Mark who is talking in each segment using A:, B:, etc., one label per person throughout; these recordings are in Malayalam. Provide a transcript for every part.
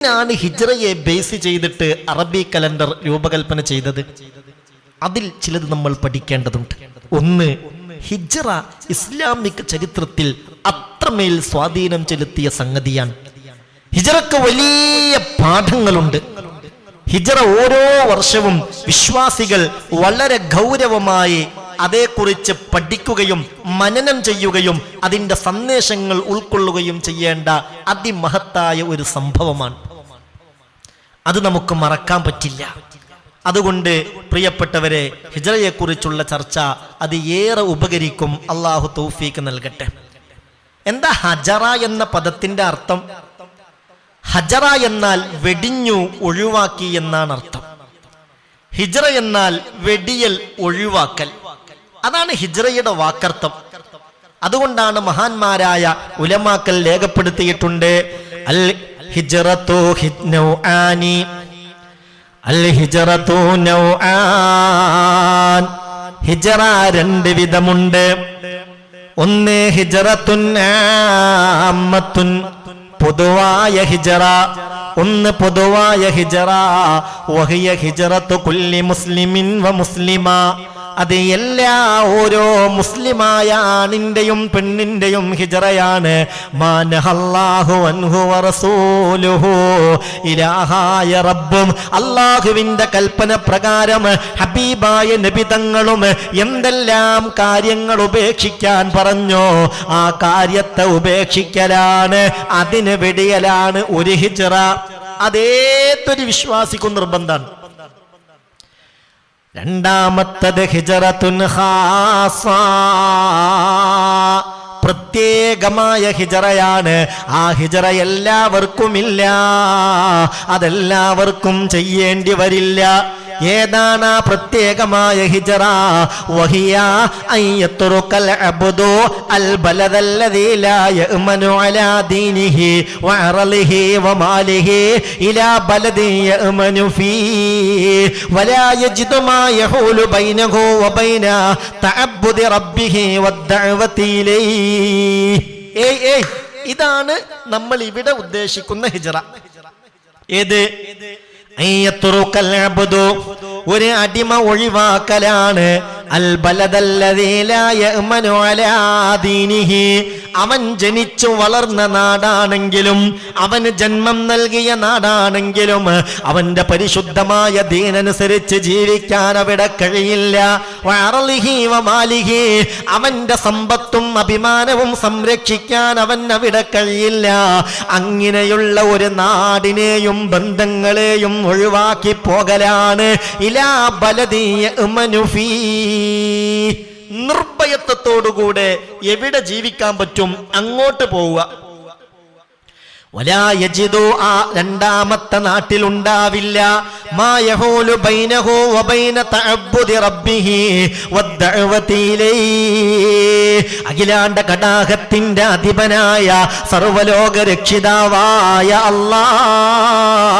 A: ാണ് ഹിജ്റയെ ബേസ് ചെയ്തിട്ട് അറബി കലണ്ടർ രൂപകൽപ്പന ചെയ്തത്. അതിൽ ചിലത് നമ്മൾ പഠിക്കേണ്ടതുണ്ട്. ഒന്ന്, ഹിജ്റ ഇസ്ലാമിക് ചരിത്രത്തിൽ അത്രമേൽ സ്വാധീനം ചെലുത്തിയ സംഗതിയാണ്. ഹിജ്റക്ക് വലിയ പാഠങ്ങളുണ്ട്. ഹിജ്റ ഓരോ വർഷവും വിശ്വാസികൾ വളരെ ഗൗരവമായി അതേക്കുറിച്ച് പഠിക്കുകയും മനനം ചെയ്യുകയും അതിൻ്റെ സന്ദേശങ്ങൾ ഉൾക്കൊള്ളുകയും ചെയ്യേണ്ട അതിമഹത്തായ ഒരു സംഭവമാണ്. അത് നമുക്ക് മറക്കാൻ പറ്റില്ല. അതുകൊണ്ട് പ്രിയപ്പെട്ടവരെ, ഹിജ്റയെക്കുറിച്ചുള്ള ചർച്ച അത് ഏറെ ഉപകരിക്കും. അള്ളാഹു തൗഫീക്ക് നൽകട്ടെ. എന്താ ഹജറ എന്ന പദത്തിന്റെ അർത്ഥം? ഹജറ എന്നാൽ വെടിഞ്ഞു, ഒഴിവാക്കി എന്നാണ് അർത്ഥം. ഹിജ്റ എന്നാൽ വെടിയൽ, ഒഴിവാക്കൽ. അതാണ് ഹിജ്റയുടെ വാക്കർത്ഥം. അതുകൊണ്ടാണ് മഹാന്മാരായ ഉലമാക്കൾ രേഖപ്പെടുത്തിയിട്ടുണ്ട്, അൽ ഹിജ്റത്തു നൗആനി, അൽ ഹിജ്റത്തു നൗആൻ. ഹിജ്റ രണ്ട് വിധമുണ്ട്. ഒന്ന് ഹിജ്റത്തുൻ ആമ്മത്തുൻ, പൊതുവായ ഹിജ്റ. ഒന്ന് പൊതുവായ ഹിജ്റ, വഹിയ ഹിജ്റത്തു കുല്ലി മുസ്ലിമിൻ വ മുസ്ലിമ. അത് എല്ലാ ഓരോ മുസ്ലിമായ ആണിന്റെയും പെണ്ണിന്റെയും ഹിജ്റയാണ്. മാനഹല്ലാഹു അൻഹു വറസൂലുഹു, ഇലാഹായ റബ്ബും അല്ലാഹുവിന്റെ കൽപ്പന പ്രകാരം ഹബീബായ നബി തങ്ങളും എന്തെല്ലാം കാര്യങ്ങൾ ഉപേക്ഷിക്കാൻ പറഞ്ഞോ ആ കാര്യത്തെ ഉപേക്ഷിക്കലാണ്, അതിന് വെടിയലാണ് ഒരു ഹിജ്റ. അതേതൊരു വിശ്വാസിക്കും നിർബന്ധമാണ്. രണ്ടാമത്തത് ഹിജ്റത്തുൻ ഖാസ, പ്രത്യേകമായ ഹിജ്റയാണ്. ആ ഹിജ്റ എല്ലാവർക്കുമില്ല, അതെല്ലാവർക്കും ചെയ്യേണ്ടി വരില്ല. ഏതാണ് ആ പ്രത്യേകമായ ഹിജ്റ? വഹിയ അയ്യത്റുകൽ അബ്ദു അൽ ബലദല്ലദീ ലാ യഅ്മനു അലാ ദീനിഹി വഅറളിഹി വമാലിഹി ഇലാ ബലദി യഅ്മനു ഫീഹി വലാ യജിദു മാ യഹൂലു ബൈനഹു വബൈന തഅബ്ബുദി റബ്ബിഹി വദ്ദഅവതി ഇലൈഹി. ഇതാണ് നമ്മൾ ഇവിടെ ഉദ്ദേശിക്കുന്ന ഹിജ്റ. ഏത്? ഒരു അടിമ ഒഴിവാക്കലാണ്. അൽ ബലദല്ലദീ ലാ യഅ്മനു അലാ ദീനിഹി, അവൻ ജനിച്ചു വളർന്ന നാടാണെങ്കിലും അവന് ജന്മം നൽകിയ നാടാണെങ്കിലും അവന്റെ പരിശുദ്ധമായ ദീനനുസരിച്ച് ജീവിക്കാൻ അവിടെ കഴിയില്ല. വഅറളിഹി വമാലിഹി, അവന്റെ സമ്പത്തും അഭിമാനവും സംരക്ഷിക്കാൻ അവൻ അവിടെ കഴിയില്ല. അങ്ങനെയുള്ള ഒരു നാടിനെയും ബന്ധങ്ങളെയും ഒഴിവാക്കി പോകലാണ് ഇലാ ബലദി യഅ്മനു ഫീ. നിർഭയത്വത്തോടുകൂടെ എവിടെ ജീവിക്കാൻ പറ്റും അങ്ങോട്ട് പോവുക. വലാ യജിദു, ആ രണ്ടാമത്തെ നാട്ടിലുണ്ടാവില്ല. മാ യഹൂലു ബൈനഹു വബൈന തഅബ്ബുദി റബ്ബിഹി വദ്ദഅവതി ഇലൈഹി, അഖിലാണ്ട കടാഹത്തിന്റെ അധിപനായ സർവലോക രക്ഷിതാവായ അല്ലാഹ്,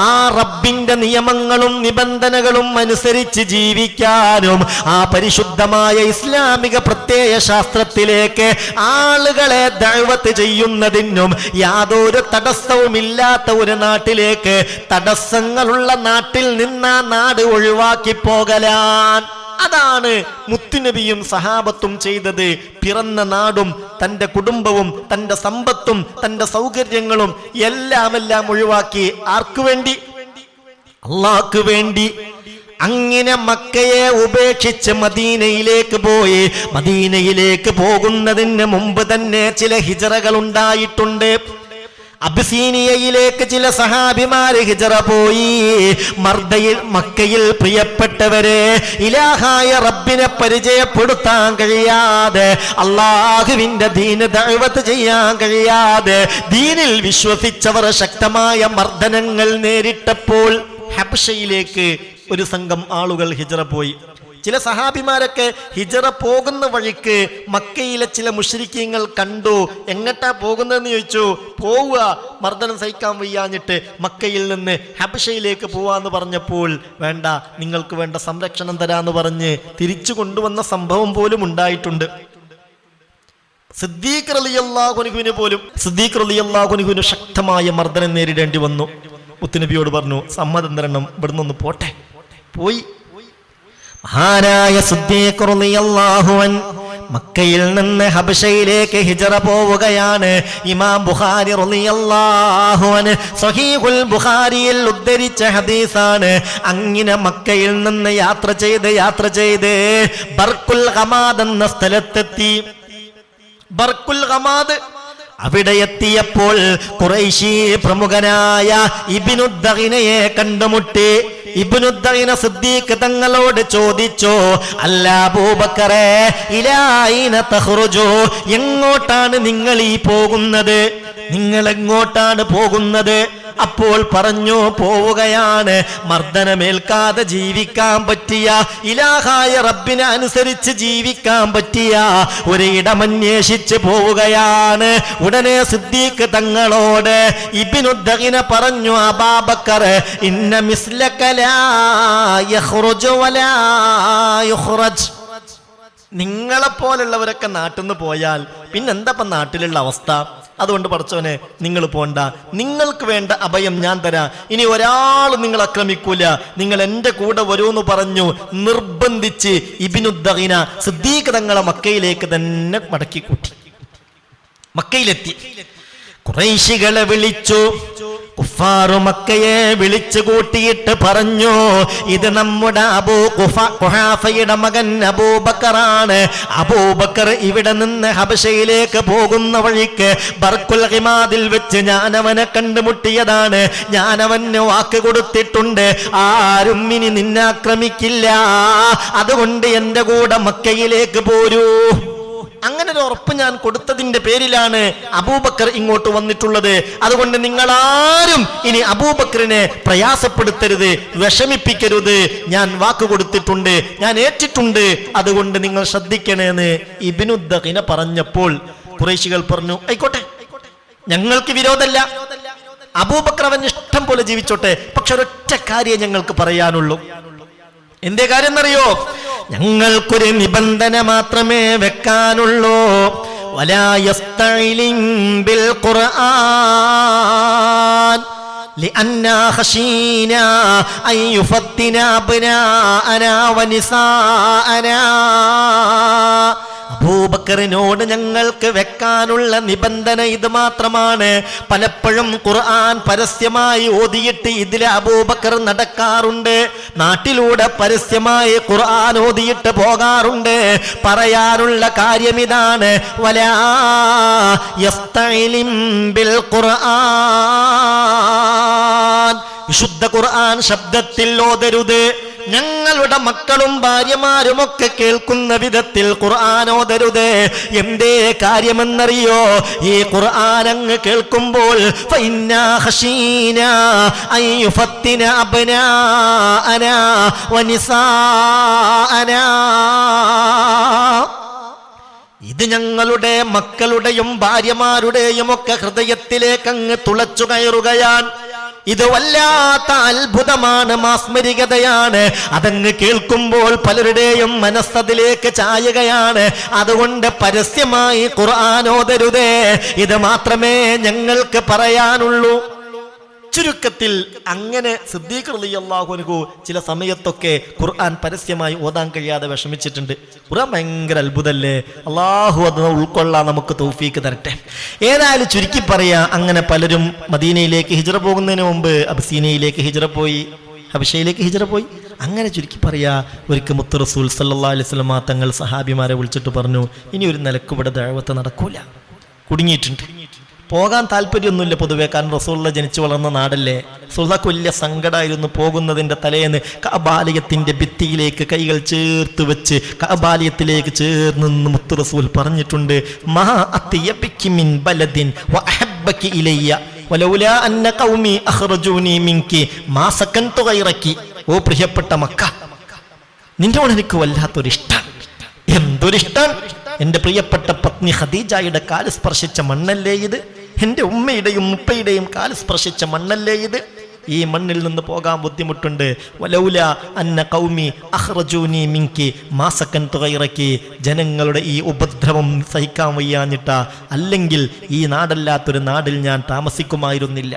A: ആ റബ്ബിന്റെ നിയമങ്ങളും നിബന്ധനകളും അനുസരിച്ച് ജീവിക്കാനും ആ പരിശുദ്ധമായ ഇസ്ലാമിക പ്രത്യയ ശാസ്ത്രത്തിലേക്ക് ആളുകളെ ദഅവത്ത് ചെയ്യുന്നതിനും യാതൊരു തടസ്സവുമില്ലാത്ത ഒരു നാട്ടിലേക്ക് തടസ്സങ്ങളുള്ള നാട്ടിൽ നിന്ന് ആ നാട് ഒഴിവാക്കി പോകലാൻ. അതാണ് മുത്തുനബിയും സഹാബത്തും ചെയ്തത്. പിറന്ന നാടും തൻ്റെ കുടുംബവും തൻ്റെ സമ്പത്തും തൻ്റെ സൗകര്യങ്ങളും എല്ലാം ഒഴിവാക്കി. ആർക്കു വേണ്ടി? അല്ലാഹ്ക്ക് വേണ്ടി. അങ്ങനെ മക്കയെ ഉപേക്ഷിച്ച് മദീനയിലേക്ക് പോയി. മദീനയിലേക്ക് പോകുന്നതിന് മുമ്പ് തന്നെ ചില ഹിജ്റകൾ ഉണ്ടായിട്ടുണ്ട്. അബ്സീനിയയിലേക്ക് ചില സഹാബിമാര് ഹിജ്റ പോയി. മക്കയിൽ പ്രിയപ്പെട്ടവരെ, ഇലാഹായ റബ്ബിനെ പരിചയപ്പെടുത്താൻ കഴിയാതെ, അള്ളാഹുവിന്റെ ദീന് ദഅവത്ത് ചെയ്യാൻ കഴിയാതെ ദീനിൽ വിശ്വസിച്ചവർ ശക്തമായ മർദ്ദനങ്ങൾ നേരിട്ടപ്പോൾ ഹബശയിലേക്ക് ഒരു സംഘം ആളുകൾ ഹിജ്റ പോയി. ചില സഹാബിമാരൊക്കെ ഹിജ്റ പോകുന്ന വഴിക്ക് മക്കയിലെ ചില മുശ്രിക്കീങ്ങൾ കണ്ടു. എങ്ങട്ടാ പോകുന്നതെന്ന് ചോദിച്ചു. പോവുക, മർദ്ദനം സഹിക്കാൻ വയ്യാഞ്ഞിട്ട് മക്കയിൽ നിന്ന് ഹബശയിലേക്ക് പോവാന്ന് പറഞ്ഞപ്പോൾ വേണ്ട, നിങ്ങൾക്ക് വേണ്ട സംരക്ഷണം തരാന്ന് പറഞ്ഞ് തിരിച്ചു കൊണ്ടുവന്ന സംഭവം പോലും ഉണ്ടായിട്ടുണ്ട്. സിദ്ദീഖ് റളിയല്ലാഹു അൻഹുവിന് പോലും സിദ്ദീഖ് റളിയല്ലാഹു അൻഹുവിന് ശക്തമായ മർദ്ദനം നേരിടേണ്ടി വന്നു. മുത്തുനബിയോട് പറഞ്ഞു, സമ്മതം തരണം, ഇവിടുന്ന് ഒന്ന് പോട്ടെ. പോയി. മഹാനായ സിദ്ദീഖ് റളിയല്ലാഹു അൻഹു മക്കയിൽ നിന്ന് ഹബശയിലേക്ക് ഹിജറ പോവുകയാണ്. ഇമാം ബുഖാരി റളിയല്ലാഹു അൻഹു സ്വഹീഹുൽ ബുഖാരിയിൽ ഉദ്ധരിച്ച ഹദീസാണ്. അങ്ങനെ മക്കയിൽ നിന്ന് യാത്ര ചെയ്ത് ബർക്കുൽ ഗമാദ് എന്ന സ്ഥലത്തെത്തി. ബർക്കുൽ ഗമാദ് അവിടെ എത്തിയപ്പോൾ ഖുറൈശി പ്രമുഖനായ ഇബ്നുദ്ദഗിനയെ കണ്ടുമുട്ടി. ഇബ്നുദ്ദഗിന സിദ്ദീഖ് തങ്ങളോട് ചോദിച്ചു, അല്ല അബൂബക്കറേ, ഇലാ ഐന തഖ്റുജു, എങ്ങോട്ടാണ് നിങ്ങൾ ഈ പോകുന്നത്? നിങ്ങൾ എങ്ങോട്ടാണ് പോകുന്നത്? അപ്പോൾ പറഞ്ഞു, പോവുകയാണ് മർദ്ദനമേൽക്കാതെ ജീവിക്കാൻ പറ്റിയ, ഇലാഹായ റബ്ബിനെ അനുസരിച്ച് ജീവിക്കാൻ പറ്റിയ ഒരു ഇടമന്വേഷിച്ച് പോവുകയാണ്. ഉടനെ സിദ്ദീഖ് തങ്ങളോട് ഇബ്നുദ്ദഗിന പറഞ്ഞു, അബൂബക്കർ, ഇന്ന മിസ്ലക ലാ യഖ്റുജു വലാ യുഖ്റജ്. നിങ്ങളെപ്പോലുള്ളവരൊക്കെ നാട്ടിൽ നിന്ന് പോയാൽ പിന്നെന്താ നാട്ടിലുള്ള അവസ്ഥ? അതുകൊണ്ട് പടച്ചോനെ നിങ്ങൾ പോണ്ട, നിങ്ങൾക്ക് വേണ്ട അഭയം ഞാൻ തരാം. ഇനി ഒരാൾ നിങ്ങൾ ആക്രമിക്കൂല, നിങ്ങൾ എൻ്റെ കൂടെ വരുമെന്ന് പറഞ്ഞു നിർബന്ധിച്ച് ഇബ്നുദ്ദഗിന സിദ്ദീഖ് തങ്ങളെ മക്കയിലേക്ക് തന്നെ മടക്കിക്കൂട്ടി. മക്കയിലെത്തി. ഖുറൈശികളെ വിളിച്ചു. കുഫാറു മക്കയെ വിളിച്ചു കൂട്ടിയിട്ട് പറഞ്ഞു, ഇത് നമ്മുടെ ഖുഹാഫയുടെ മകൻ അബൂബക്കറാണ്. അബൂബക്കർ ഇവിടെ നിന്ന് ഹബശയിലേക്ക് പോകുന്ന വഴിക്ക് ബർക്കുൽ ഗമാദിൽ വെച്ച് ഞാനവനെ കണ്ടുമുട്ടിയതാണ്. ഞാനവന് വാക്ക് കൊടുത്തിട്ടുണ്ട്, ആരും ഇനി നിന്നെ ആക്രമിക്കില്ല. അതുകൊണ്ട് എൻ്റെ കൂടെ മക്കയിലേക്ക് പോരൂ. അങ്ങനെ ഒരു ഉറപ്പ് ഞാൻ കൊടുത്തതിന്റെ പേരിലാണ് അബൂബക്കർ ഇങ്ങോട്ട് വന്നിട്ടുള്ളത്. അതുകൊണ്ട് നിങ്ങളാരും ഇനി അബൂബക്കറിനെ പ്രയാസപ്പെടുത്തരുത്, വിഷമിപ്പിക്കരുത്. ഞാൻ വാക്ക് കൊടുത്തിട്ടുണ്ട്, ഞാൻ ഏറ്റിട്ടുണ്ട്. അതുകൊണ്ട് നിങ്ങൾ ശ്രദ്ധിക്കണേന്ന് ഇബ്നുദ്ദഗിന പറഞ്ഞപ്പോൾ ഖുറൈശികൾ പറഞ്ഞു, ആയിക്കോട്ടെ, ഞങ്ങൾക്ക് വിരോധമല്ല. അബൂബക്കർ അവൻ ഇഷ്ടം പോലെ ജീവിച്ചോട്ടെ. പക്ഷെ ഒരൊറ്റ കാര്യം ഞങ്ങൾക്ക് പറയാനുള്ളൂ. എന്തേ കാര്യം എന്നറിയോ? ഞങ്ങൾക്കൊരു നിബന്ധന മാത്രമേ വെക്കാനുള്ളൂ. വലാ യസ്തഇലിൻ ബിൽ ഖുർആൻ ലിഅന്നാ ഖശീനാ അൻ യുഫത്തിന അബ്നാഅനാ വനിസാഅനാ. അബൂബക്കറിനോട് ഞങ്ങൾക്ക് വെക്കാനുള്ള നിബന്ധന ഇത് മാത്രമാണ്. പലപ്പോഴും ഖുർആൻ പരസ്യമായി ഓതിയിട്ട് ഇതിലെ അബൂബക്കർ നടക്കാറുണ്ട്. നാട്ടിലൂടെ പരസ്യമായി ഖുർആൻ ഓതിയിട്ട് പോകാറുണ്ട്. പറയാനുള്ള കാര്യം ഇതാണ്, വലാ യസ്തഇലിൻ ബിൽ ഖുർആൻ, വിശുദ്ധ ഖുർആൻ ശബ്ദത്തിൽ ഓതരുത്. ഞങ്ങളുടെ മക്കളും ഭാര്യമാരുമൊക്കെ കേൾക്കുന്ന വിധത്തിൽ ഖുർആൻ ഓതരുത്. എന്തേ കാര്യമെന്നറിയോ? ഈ ഖുർആൻ അങ്ങ് കേൾക്കുമ്പോൾ ഫഇന്നാ ഖശീനാ അൻ യുഫത്തിന അബ്നാഅനാ വനിസാഅനാ, ഇത് ഞങ്ങളുടെ മക്കളുടെയും ഭാര്യമാരുടെയും ഒക്കെ ഹൃദയത്തിലേക്ക് അങ്ങ് തുളച്ചു കയറുകയാണ്. ഇത് വല്ലാത്ത അത്ഭുതമാണ്, മാസ്മരികതയാണ്. അതങ്ങ് കേൾക്കുമ്പോൾ പലരുടെയും മനസ്സതിലേക്ക് ചായുകയാണ്. അതുകൊണ്ട് പരസ്യമായി ഖുർആൻ ഓതരുതേ. ഇത് മാത്രമേ ഞങ്ങൾക്ക് പറയാനുള്ളൂ. ചുരുക്കത്തിൽ അങ്ങനെ സിദ്ദീഖ് റളിയല്ലാഹു അൻഹു ചില സമയത്തൊക്കെ ഖുർആൻ പരസ്യമായി ഓതാൻ കഴിയാതെ വിഷമിച്ചിട്ടുണ്ട്. ഖുർആൻ ഭയങ്കര അത്ഭുതമല്ലേ. അള്ളാഹു അത് ഉൾക്കൊള്ളാൻ നമുക്ക് തൗഫീക്ക് തരട്ടെ. ഏതായാലും ചുരുക്കി പറയാ, അങ്ങനെ പലരും മദീനയിലേക്ക് ഹിജ്റ പോകുന്നതിന് മുമ്പ് അബ്സീനയിലേക്ക് ഹിജ്റ പോയി, ഹബശയിലേക്ക് ഹിജ്റ പോയി. അങ്ങനെ ചുരുക്കി പറയാ, ഒരിക്കൽ മുത്ത് റസൂൽ സല്ലല്ലാഹു അലൈഹി വസല്ലം തങ്ങൾ സഹാബിമാരെ വിളിച്ചിട്ട് പറഞ്ഞു, ഇനി ഒരു നിലക്ക് ഇവിടെ ദഅവത്ത് നടക്കൂല, കുടുങ്ങിയിട്ടുണ്ട്. പോകാൻ താല്പര്യമൊന്നുമില്ല പൊതുവെ, കാരണം റസൂലുള്ള ജനിച്ചു വളർന്ന നാടല്ലേ. റസൂലുള്ളാഹിക്ക് വലിയ സങ്കടമായിരുന്നു. പോകുന്നതിൻ്റെ തലേന്ന് കഅബാലയത്തിൻ്റെ ഭിത്തിയിലേക്ക് കൈകൾ ചേർത്ത് വെച്ച് കഅബാലയത്തിലേക്ക് ചേർന്ന് മുത്ത് റസൂൽ പറഞ്ഞിട്ടുണ്ട്, മാ അത്യബികി മിൻ ബലദിൻ വഅഹബ്ബകി ഇലയ്യ വലൗലാ അന്ന ഖൗമി അഖ്റജൂനി മിൻകി മാ സകൻതു ഗൈറകി. ഓ പ്രിയപ്പെട്ട മക്ക, നിന്നോട് എനിക്ക് വല്ലാത്തൊരിഷ്ടം. എന്തൊരിഷ്ടം! എൻ്റെ പ്രിയപ്പെട്ട പത്നി ഖദീജയുടെ കാല് സ്പർശിച്ച മണ്ണല്ലേ ഇത്? എൻ്റെ ഉമ്മയുടെയും ഉപ്പയുടെയും കാല് സ്പർശിച്ച മണ്ണല്ലേ ഇത്? ഈ മണ്ണിൽ നിന്ന് പോകാൻ ബുദ്ധിമുട്ടുണ്ട്. വലൗല അന്ന ഖൗമി അഖ്റജൂനി മിൻകി മാ സകൻതു ഗൈറകി, ജനങ്ങളുടെ ഈ ഉപദ്രവം സഹിക്കാൻ വയ്യാഞ്ഞിട്ടാ, അല്ലെങ്കിൽ ഈ നാടല്ലാത്തൊരു നാടിൽ ഞാൻ താമസിക്കുമായിരുന്നില്ല.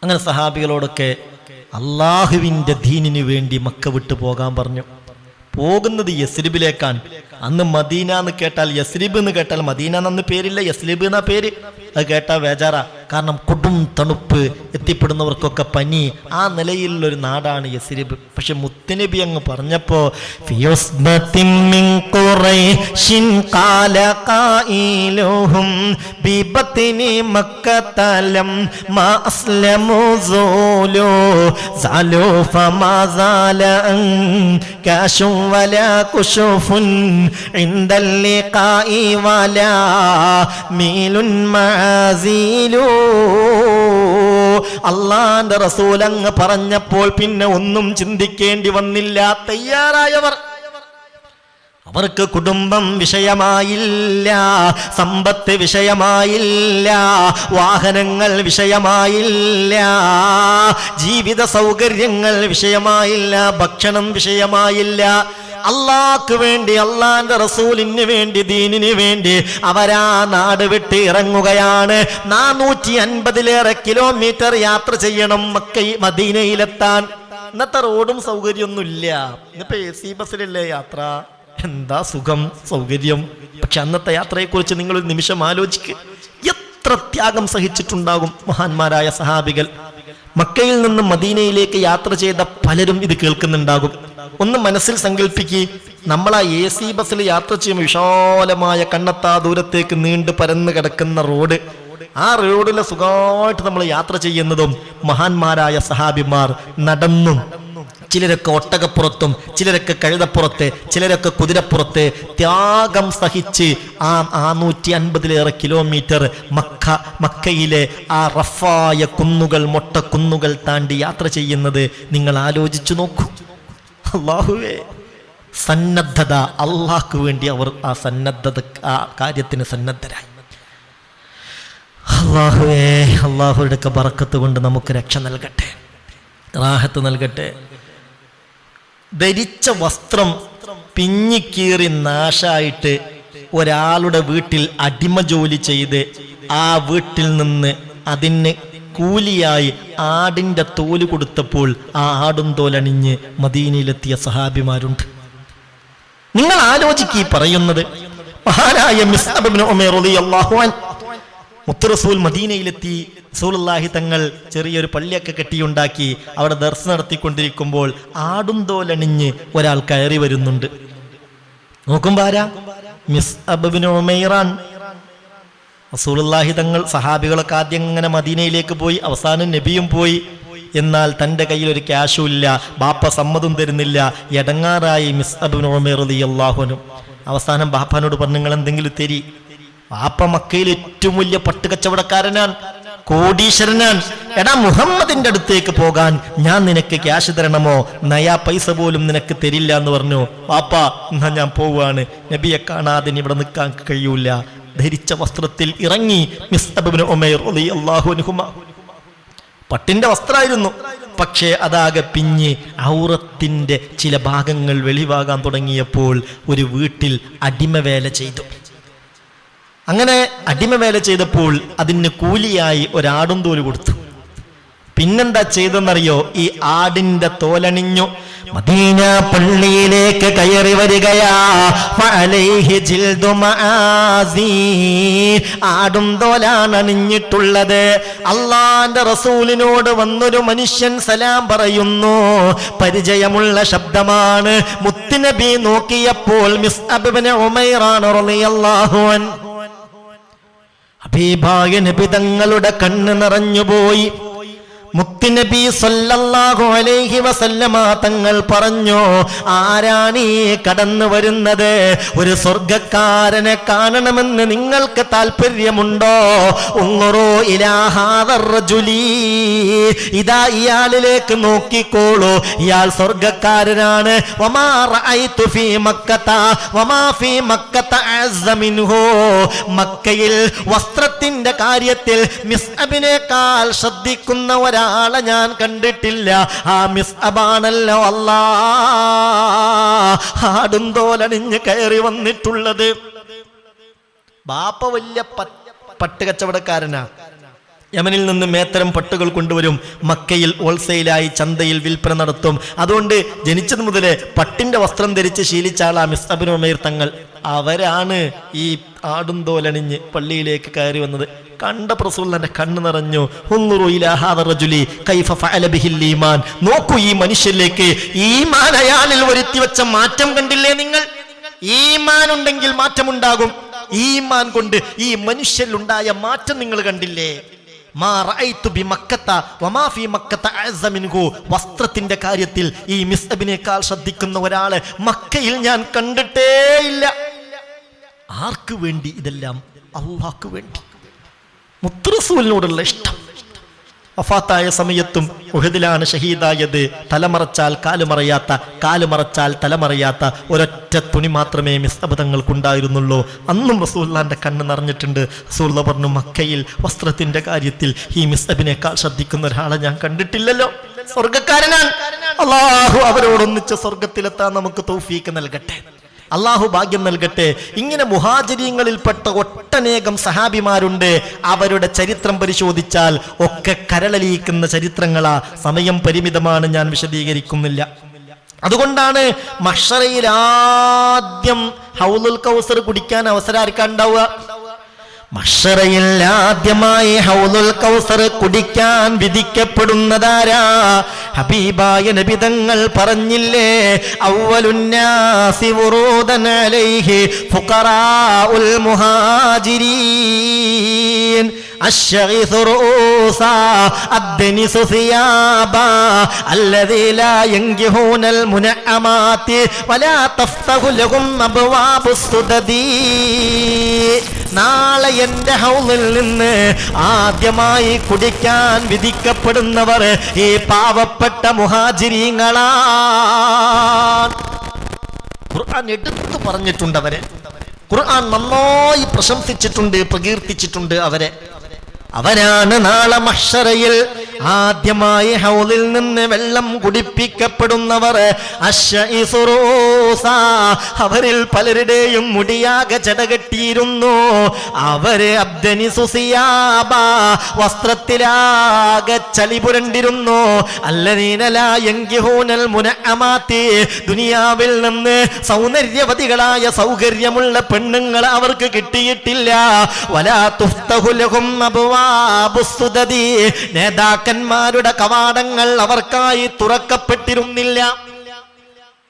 A: അങ്ങനെ സഹാബികളോടൊക്കെ അള്ളാഹുവിൻ്റെ ദീനിനു വേണ്ടി മക്ക വിട്ടു പോകാൻ പറഞ്ഞു. പോകുന്നത് യസ്രിബിലേക്കാണ്. അന്ന് മദീന എന്ന് കേട്ടാൽ, യസ്രിബ് എന്ന് കേട്ടാൽ, മദീന എന്നന്ന് പേരില്ല, യസ്രിബ് എന്നാ പേര്. അത് കേട്ടാൽ വേജാറാ. കാരണം കൊടും തണുപ്പ്, എത്തിപ്പെടുന്നവർക്കൊക്കെ പനി, ആ നിലയിലുള്ളൊരു നാടാണ് യസ്രിബ്. പക്ഷെ മുത്തുനബി അങ്ങ് പറഞ്ഞപ്പോ ولا كشوف عند اللقاء ولا ميل معازيل. അള്ളാന്റെ റസൂൽ അങ്ങ് പറഞ്ഞപ്പോൾ പിന്നെ ഒന്നും ചിന്തിക്കേണ്ടി വന്നില്ല. തയ്യാറായവർ, അവർക്ക് കുടുംബം വിഷയമായില്ല, സമ്പത്ത് വിഷയമായില്ല, വാഹനങ്ങൾ വിഷയമായില്ല, ജീവിത സൗകര്യങ്ങൾ വിഷയമായില്ല, ഭക്ഷണം വിഷയമായില്ല. അള്ളാഹ്ക്ക് വേണ്ടി, അള്ളാന്റെ റസൂലിന് വേണ്ടി, ദീനിന് വേണ്ടി അവരാ നാട് വിട്ട് ഇറങ്ങുകയാണ്. 450 കിലോമീറ്റർ യാത്ര ചെയ്യണം മദീനയിലെത്താൻ. ഇന്നത്തെ റോഡും സൗകര്യമൊന്നുമില്ല. ഇന്നിപ്പോ AC ബസ്സിലല്ലേ യാത്ര. എന്താ സുഖം, സൗകര്യം. പക്ഷെ അന്നത്തെ യാത്രയെക്കുറിച്ച് നിങ്ങൾ ഒരു നിമിഷം ആലോചിക്കുക. എത്ര ത്യാഗം സഹിച്ചിട്ടുണ്ടാകും മഹാന്മാരായ സഹാബികൾ. മക്കയിൽ നിന്ന് മദീനയിലേക്ക് യാത്ര ചെയ്ത പലരും ഇത് കേൾക്കുന്നുണ്ടാകും. ഒന്ന് മനസ്സിൽ സങ്കല്പിക്കുക, നമ്മൾ ആ AC ബസ്സിൽ യാത്ര ചെയ്യുമ്പോൾ വിശാലമായ കണ്ണെത്താ ദൂരത്തേക്ക് നീണ്ടു പരന്ന് കിടക്കുന്ന റോഡ്, ആ റോഡിലെ സുഖമായിട്ട് നമ്മൾ യാത്ര ചെയ്യുന്നതും മഹാന്മാരായ സഹാബിമാർ നടന്നും, ചിലരൊക്കെ ഒട്ടകപ്പുറത്തും, ചിലരൊക്കെ കഴുതപ്പുറത്ത്, ചിലരൊക്കെ കുതിരപ്പുറത്ത് ത്യാഗം സഹിച്ച് ആ 450 കിലോമീറ്റർ മക്കയിലെ ആ റഫായ കുന്നുകൾ, മൊട്ടക്കുന്നുകൾ താണ്ടി യാത്ര ചെയ്യുന്നത് നിങ്ങൾ ആലോചിച്ചു നോക്കൂ. അല്ലാഹുവേ, സന്നദ്ധത, അള്ളാഹ്ക്ക് വേണ്ടി അവർ ആ സന്നദ്ധത, ആ കാര്യത്തിന് സന്നദ്ധരായി. അല്ലാഹുവേ, അള്ളാഹുയുടെ ബറക്കത്ത് കൊണ്ട് നമുക്ക് രക്ഷ നൽകട്ടെ, റാഹത്ത് നൽകട്ടെ. ധരിച്ച വസ്ത്രം പിഞ്ഞിക്കീറി നാശായിട്ട് ഒരാളുടെ വീട്ടിൽ അടിമ ജോലി ചെയ്ത് ആ വീട്ടിൽ നിന്ന് അതിന് കൂലിയായി ആടിൻ്റെ തോല് കൊടുത്തപ്പോൾ ആ ആടും തോലണിഞ്ഞ് മദീനയിലെത്തിയ സഹാബിമാരുണ്ട്. നിങ്ങൾ ആലോചിക്കി പറയുന്നത്. മഹാനായ മുസ്അബ് ഇബ്നു ഉമൈർ റളിയല്ലാഹു അൻഹു, മുത്തുറസൂൽ മദീനയിലെത്തി. റസൂലുള്ളാഹി തങ്ങൾ ചെറിയൊരു പള്ളിയൊക്കെ കെട്ടിയുണ്ടാക്കി അവിടെ ദർസ് നടത്തിക്കൊണ്ടിരിക്കുമ്പോൾ ആടും തോലണിഞ്ഞ് ഒരാൾ കയറി വരുന്നുണ്ട്. നോക്കുമ്പോ ആരാ? മുസ്അബ് ഇബ്നു ഉമൈറാൻ. റസൂലുള്ളാഹി തങ്ങൾ, സഹാബികളൊക്കെ ആദ്യം ഇങ്ങനെ മദീനയിലേക്ക് പോയി, അവസാനം നബിയും പോയി. എന്നാൽ തൻ്റെ കയ്യിൽ ഒരു ക്യാഷും ഇല്ല, ബാപ്പ സമ്മതം തരുന്നില്ല. എടങ്ങാറായി മുസ്അബ് ഇബ്നു ഉമൈർ റളിയല്ലാഹു അൻഹു. അവസാനം ബാപ്പാനോട് പറഞ്ഞു, നിങ്ങൾ എന്തെങ്കിലും തരി. ബാപ്പ മക്കയിൽ ഏറ്റവും വലിയ പട്ടുകച്ചവടക്കാരനാണ്, കോടീശ്വരനാണ്. എടാ, മുഹമ്മദിന്റെ അടുത്തേക്ക് പോകാൻ ഞാൻ നിനക്ക് ക്യാഷ് തരണമോ? നയാ പൈസ പോലും നിനക്ക് തരില്ല എന്ന് പറഞ്ഞു. ബാപ്പ, എന്നാ ഞാൻ പോവാണ്, നബിയെ കാണാതെ ഇവിടെ നിൽക്കാൻ കഴിയൂല. ധരിച്ച വസ്ത്രത്തിൽ ഇറങ്ങി മുസ്അബ് ഇബ്നു ഉമൈർ റളിയല്ലാഹു അൻഹു. പട്ടിന്റെ വസ്ത്രമായിരുന്നു, പക്ഷേ അതാകെ പിഞ്ഞ് ഔറത്തിന്റെ ചില ഭാഗങ്ങൾ വെളിവാകാൻ തുടങ്ങിയപ്പോൾ ഒരു വീട്ടിൽ അടിമവേല ചെയ്തു. അങ്ങനെ അടിമവേല ചെയ്തപ്പോൾ അതിന് കൂലിയായി ഒരാടും തോല് കൊടുത്തു. പിന്നെന്താ ചെയ്തെന്നറിയോ? ഈ ആടിന്റെ തോലണിഞ്ഞു മദീന പള്ളിയിലേക്ക് കയറി വരികയാ. ആടും തോലാണ് അണിഞ്ഞിട്ടുള്ളത്. അള്ളാന്റെ റസൂലിനോട് വന്നൊരു മനുഷ്യൻ സലാം പറയുന്നു. പരിചയമുള്ള ശബ്ദമാണ്. മുത്തുനബി നോക്കിയപ്പോൾ മുസ്അബ് ഇബ്നു ഉമൈർ റളിയല്ലാഹു അൻഹു. ഹബീബായ നബി തങ്ങളുടെ കണ്ണ് നിറഞ്ഞുപോയി. മുത്തുനബി സല്ലല്ലാഹു അലൈഹി വസല്ലമ തങ്ങൾ പറഞ്ഞു, ആരാണ് ഈ കടന്നു വരുന്നത്? ഒരു സ്വർഗക്കാരനെ കാണണമെന്ന് നിങ്ങൾക്ക് താല്പര്യമുണ്ടോ? ഉൻറുറൂ ഇലാ ഹാദർ റജുലി, ഇതാ ഇയാളിലേക്ക് നോക്കിക്കോളൂ, ഇയാൾ സ്വർഗക്കാരനാണ്. വമാ റഅയ്തു ഫീ മക്കത വമാ ഫീ മക്കത അഅസ്സ മിൻഹു. മക്കയിൽ വസ്ത്രത്തിന്റെ കാര്യത്തിൽ മുസ്അബിനേക്കാൾ ശ്രദ്ധിക്കുന്ന ഒരാളെ ഞാൻ കണ്ടിട്ടില്ല. ആ മിസ്അബാണല്ലോ അല്ലാ ആടും തോലണിഞ്ഞ് കയറി വന്നിട്ടുള്ളത്. ബാപ്പ വലിയ പട്ട് കച്ചവടക്കാരനാ. യമനിൽ നിന്ന് മേത്തരം പട്ടുകൾ കൊണ്ടുവരും. മക്കയിൽ ഹോൾസെയിലായി ചന്തയിൽ വിൽപ്പന നടത്തും. അതുകൊണ്ട് ജനിച്ചത് മുതലേ പട്ടിന്റെ വസ്ത്രം ധരിച്ച് ശീലിച്ച ആളാ മിസ്അബ് ഇബ്നു ഉമൈർ തങ്ങൾ. അവരാണ് ഈ ആടും തോലണിഞ്ഞ് പള്ളിയിലേക്ക് കയറി വന്നത്. കണ്ട റസൂലുള്ളാഹിന്റെ കണ്ണ് നിറഞ്ഞു. ഉൻദുറു ഇലാ ഹാദ റജുലി കൈഫ ഫഅല ബിഹിൽ ഈമാൻ. നോക്കൂ ഈ മനുഷ്യനിലേക്ക്, ഈമാൻ അയാളിൽ വരുത്തി വെച്ച മാറ്റം കണ്ടില്ലേ നിങ്ങൾ? ഈമാൻ ഉണ്ടെങ്കിൽ മാറ്റമുണ്ടാകും. ഈമാൻ കൊണ്ട് ഈ മനുഷ്യനിലുണ്ടായ മാറ്റം നിങ്ങൾ കണ്ടില്ലേ? വസ്ത്രത്തിന്റെ കാര്യത്തിൽ ഈ മിസ്അബിനേക്കാൾ ശ്രദ്ധിക്കുന്ന ഒരാളെ മക്കയിൽ ഞാൻ കണ്ടിട്ടേയില്ല. ആർക്ക് വേണ്ടി ഇതെല്ലാം? അല്ലാഹുക്ക് വേണ്ടി. മുത്ത് റസൂലിനോടുള്ള ഇഷ്ടം. വഫാത്തായ സമയത്തും ഉഹദിലാണ് ഷഹീദായത്. തലമറച്ചാൽ കാലുമറയാത്ത, കാലുമറച്ചാൽ തലമറയാത്ത ഒരൊറ്റ തുണി മാത്രമേ മിസ്അബ് തങ്ങൾക്കുണ്ടായിരുന്നുള്ളൂ. അന്നും റസൂലുള്ളാഹിന്റെ കണ്ണ് നിറഞ്ഞിട്ടുണ്ട്. റസൂലുള്ളാഹി പറഞ്ഞു, മക്കയിൽ വസ്ത്രത്തിന്റെ കാര്യത്തിൽ ഈ മിസ്അബിനേക്കാൾ ശ്രദ്ധിക്കുന്ന ഒരാളെ ഞാൻ കണ്ടിട്ടില്ലല്ലോ. സ്വർഗക്കാരനാണ്. അല്ലാഹു അവരോടൊന്നിച്ച് സ്വർഗത്തിലെത്താൻ നമുക്ക് തൗഫീക്ക് നൽകട്ടെ. അള്ളാഹു ഭാഗ്യം നൽകട്ടെ. ഇങ്ങനെ മുഹാജിരീങ്ങളിൽപ്പെട്ട ഒട്ടനേകം സഹാബിമാരുണ്ട്. അവരുടെ ചരിത്രം പരിശോധിച്ചാൽ ഒക്കെ കരളലിയിക്കുന്ന ചരിത്രങ്ങളാ. സമയം പരിമിതമാണ്, ഞാൻ വിശദീകരിക്കുന്നില്ല. അതുകൊണ്ടാണ് മഹ്ശറയിൽ ആദ്യം ഹൗലുൽ കൗസർ കുടിക്കാൻ അവസരം ആർക്കാ ഉണ്ടാവുക? മഹ്ശറയിൽ ആദ്യമായി ഹൗലുൽ കൗസർ കുടിക്കാൻ വിധിക്കപ്പെടുന്നതാരാ? ഹബീബായ നബി തങ്ങൾ പറഞ്ഞില്ലേ, അവ്വലുന്നാസി വുറൂദൻ അലൈഹി ഫുഖറാഉൽ മുഹാജിരീൻ الشغيث رؤوسا الدنس ثيابا الذي لا ينجحون المنعمات ولا تفتح لهم أبواب السدد. നാളെ എന്റെ ഹൗലിൽ നിന്ന് ആദ്യമായി കുടിക്കാൻ വിധിക്കപ്പെടുന്നവർ ഈ പാവപ്പെട്ട മുഹാജിരീങ്ങളാണ്. ഖുർആൻ എടുത്തു പറഞ്ഞിട്ടുണ്ട് അവരെ. ഖുർആൻ നന്നായി പ്രശംസിച്ചിട്ടുണ്ട്, പ്രകീർത്തിച്ചിട്ടുണ്ട് അവരെ. അവരാണ് നാളെ മഹ്ശറയിൽ ആദ്യമായി ഹൗലിൽ നിന്ന് വെള്ളം കുടിപ്പിക്കപ്പെടുന്നവർ. അവരിൽ പലരുടെയും മുടിയാകെ ചടകെട്ടിയിരുന്നു. അവര് അബ്ദനിസുസിയാബ, വസ്ത്രത്തിലാകെ ചളി പുരണ്ടിരുന്നു. അല്ലദീന ലാ യൻകിഹൂനൽ മുനഅമാതി, ദുനിയാവിൽ നിന്ന് സൗന്ദര്യവതികളായ സൗകര്യമുള്ള പെണ്ണുങ്ങൾ അവർക്ക് കിട്ടിയിട്ടില്ല. വലാ തുഫ്തഹു ലഹും അബ്വാബുസ്സുദദി, നേതാക്കന്മാരുടെ കവാടങ്ങൾ അവർക്കായി തുറക്കപ്പെട്ടിരുന്നില്ല.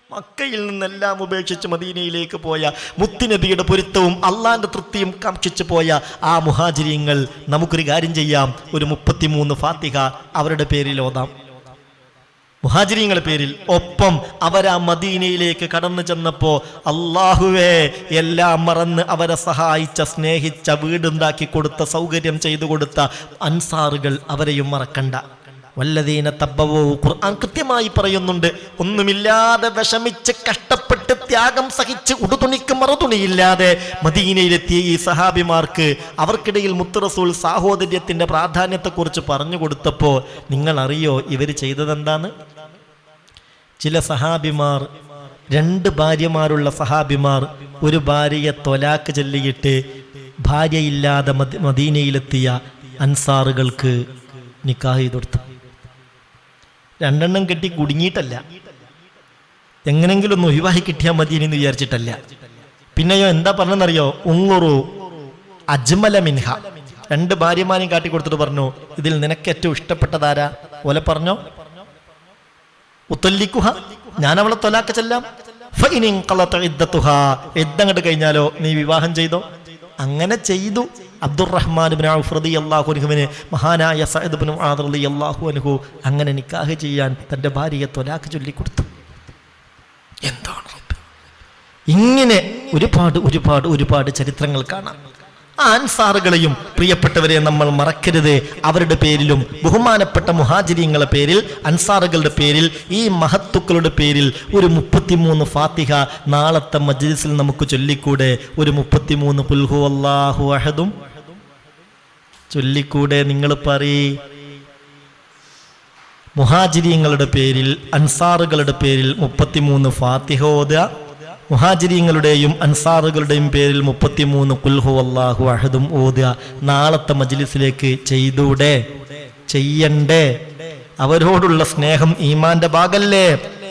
A: മക്കയിൽ നിന്നെല്ലാം ഉപേക്ഷിച്ച് മദീനയിലേക്ക് പോയ മുത്തുനബിയുടെ പൊരുത്തവും അള്ളാന്റെ തൃപ്തിയും കാക്ഷിച്ചു പോയ ആ മുഹാജിരീങ്ങൾ, നമുക്കൊരു കാര്യം ചെയ്യാം, ഒരു 33 ഫാത്തിഹ അവരുടെ പേരിൽ ഓതാം, മുഹാജിരീങ്ങളുടെ പേരിൽ. ഒപ്പം അവരാ മദീനയിലേക്ക് കടന്നു ചെന്നപ്പോ അള്ളാഹുവേ എല്ലാം മറന്ന് അവരെ സഹായിച്ച, സ്നേഹിച്ച, വീടുണ്ടാക്കി കൊടുത്ത, സൗകര്യം ചെയ്തു കൊടുത്ത അൻസാറുകൾ, അവരെയും മറക്കണ്ട. വല്ലദീന തബ്ബവൂ, ഖുർആൻ കൃത്യമായി പറയുന്നുണ്ട്, ഒന്നുമില്ലാതെ വിഷമിച്ച് കഷ്ടപ്പെട്ട് ത്യാഗം സഹിച്ച് ഉടുതുണിക്ക് മറുതുണിയില്ലാതെ മദീനയിലെത്തിയ ഈ സഹാബിമാർക്ക് അവർക്കിടയിൽ മുത്ത് റസൂൽ സാഹോദര്യത്തിന്റെ പ്രാധാന്യത്തെക്കുറിച്ച് പറഞ്ഞു കൊടുത്തപ്പോ നിങ്ങൾ അറിയോ ഇവർ ചെയ്തതെന്താണ്? ചില സഹാബിമാർ, 2 ഭാര്യമാരുള്ള സഹാബിമാർ ഒരു ഭാര്യയെ തൊലാക്ക് ചൊല്ലിയിട്ട് ഭാര്യയില്ലാതെ മദീനയിലെത്തിയ അൻസാറുകൾക്ക് നിക്കാഹ് ചെയ്ത് കൊടുത്തു. 2 എണ്ണം കെട്ടി കുടുങ്ങിയിട്ടല്ല, എങ്ങനെങ്കിലും ഒന്ന് ഒഴിവാക്കി കിട്ടിയാൽ മതി എന്ന് വിചാരിച്ചിട്ടല്ല. പിന്നെയോ എന്താ പറഞ്ഞെന്നറിയോ? ഉങ്ങുറു അജ്മല മിൻഹ, 2 ഭാര്യമാരെയും കാട്ടിക്കൊടുത്തിട്ട് പറഞ്ഞു, ഇതിൽ നിനക്ക് ഏറ്റവും ഇഷ്ടപ്പെട്ടതാരാ? ഓലെ പറഞ്ഞോ, ഉത്തല്ലിക്കുഹ, ഞാൻ അവളെ തൊലാക്ക ചെല്ലാം. യുദ്ധങ്ങട്ട് കഴിഞ്ഞാലോ നീ വിവാഹം ചെയ്തോ. അങ്ങനെ ചെയ്തു. അബ്ദുറഹ്മാൻ ഇബ്നു ഔഫ് റളിയല്ലാഹു അൻഹുവിനെ മഹാനായ സഅദ് ഇബ്നു മുആദ് റളിയല്ലാഹു അൻഹു അങ്ങനെ നിക്കാഹ് ചെയ്യാൻ തന്റെ ഭാര്യയെ തൊലാക്ക് ചൊല്ലിക്കൊടുത്തു. എന്താണ് ഇങ്ങനെ ഒരുപാട് ചരിത്രങ്ങൾ കാണാം. ആ അൻസാറുകളെയും പ്രിയപ്പെട്ടവരെ നമ്മൾ മറക്കരുത്. അവരുടെ പേരിലും ബഹുമാനപ്പെട്ട മുഹാജിരീങ്ങളുടെ പേരിൽ, അൻസാറുകളുടെ പേരിൽ, ഈ മഹത്തുക്കളുടെ പേരിൽ ഒരു 33 ഫാത്തിഹ നാളത്തെ മജ്ലിസിൽ നമുക്ക് ചൊല്ലിക്കൂടെ? ഒരു 33 ഖുൽ ഹുവല്ലാഹു അഹദും ചൊല്ലിക്കൂടെ? നിങ്ങൾ പറയ്. മുഹാജിരീങ്ങളുടെ പേരിൽ അൻസാറുകളുടെ പേരിൽ 33 ഫാത്തിഹ ഓതുക. മുഹാജിരീങ്ങളുടെയും അൻസാറുകളുടെയും പേരിൽ 33 ഖുൽ ഹുവല്ലാഹു അഹദും ഓതുക. നാളത്തെ മജ്ലിസിലേക്ക് ചെയ്തൂടെ? ചെയ്യണ്ടേ? അവരോടുള്ള സ്നേഹം ഈമാന്റെ ഭാഗല്ലേ?